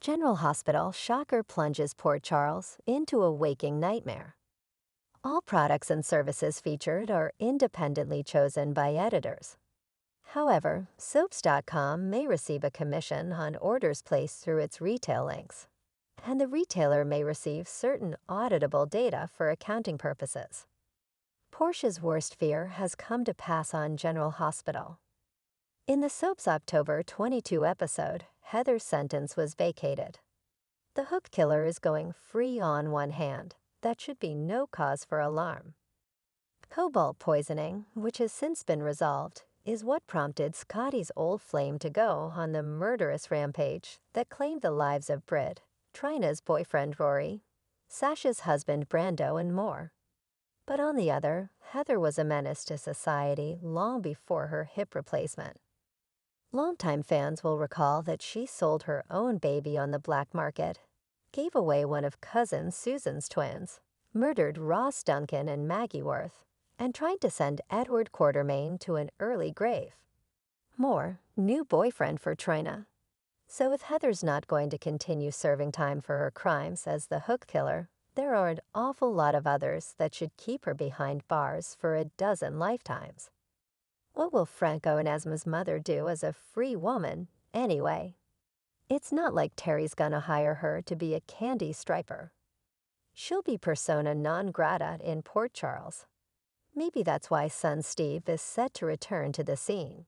General Hospital shocker plunges Port Charles into a waking nightmare. All products and services featured are independently chosen by editors. However, soaps.com may receive a commission on orders placed through its retail links, and the retailer may receive certain auditable data for accounting purposes. Portia's worst fear has come to pass on General Hospital. In the soap's October 22 episode, Heather's sentence was vacated. The hook killer is going free on one hand. That should be no cause for alarm. Cobalt poisoning, which has since been resolved, is what prompted Scotty's old flame to go on the murderous rampage that claimed the lives of Britt, Trina's boyfriend Rory, Sasha's husband Brando, and more. But on the other, Heather was a menace to society long before her hip replacement. Longtime fans will recall that she sold her own baby on the black market, gave away one of cousin Susan's twins, murdered Ross Duncan and Maggie Worth, and tried to send Edward Quartermain to an early grave. More, new boyfriend for Trina. So if Heather's not going to continue serving time for her crimes as the hook killer, there are an awful lot of others that should keep her behind bars for a dozen lifetimes. What will Franco and Esma's mother do as a free woman, anyway? It's not like Terry's gonna hire her to be a candy striper. She'll be persona non grata in Port Charles. Maybe that's why son Steve is set to return to the scene.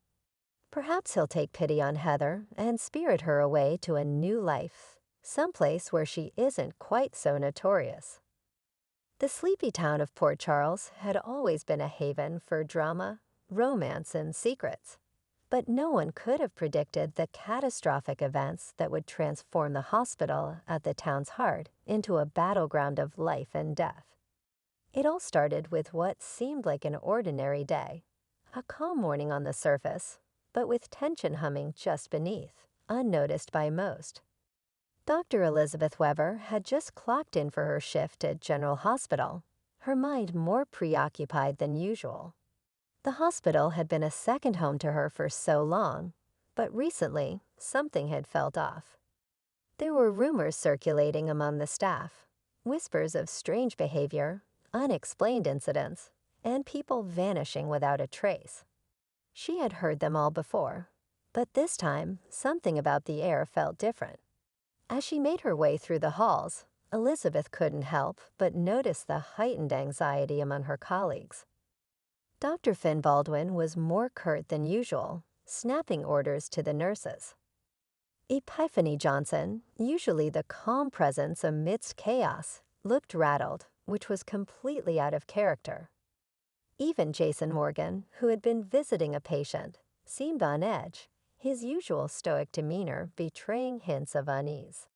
Perhaps he'll take pity on Heather and spirit her away to a new life, someplace where she isn't quite so notorious. The sleepy town of Port Charles had always been a haven for drama, romance, and secrets. But no one could have predicted the catastrophic events that would transform the hospital at the town's heart into a battleground of life and death. It all started with what seemed like an ordinary day, a calm morning on the surface, but with tension humming just beneath, unnoticed by most. Dr. Elizabeth Weber had just clocked in for her shift at General Hospital, her mind more preoccupied than usual. The hospital had been a second home to her for so long, but recently something had felt off. There were rumors circulating among the staff, whispers of strange behavior, unexplained incidents, and people vanishing without a trace. She had heard them all before, but this time something about the air felt different. As she made her way through the halls, Elizabeth couldn't help but notice the heightened anxiety among her colleagues. Dr. Finn Baldwin was more curt than usual, snapping orders to the nurses. Epiphany Johnson, usually the calm presence amidst chaos, looked rattled, which was completely out of character. Even Jason Morgan, who had been visiting a patient, seemed on edge, his usual stoic demeanor betraying hints of unease.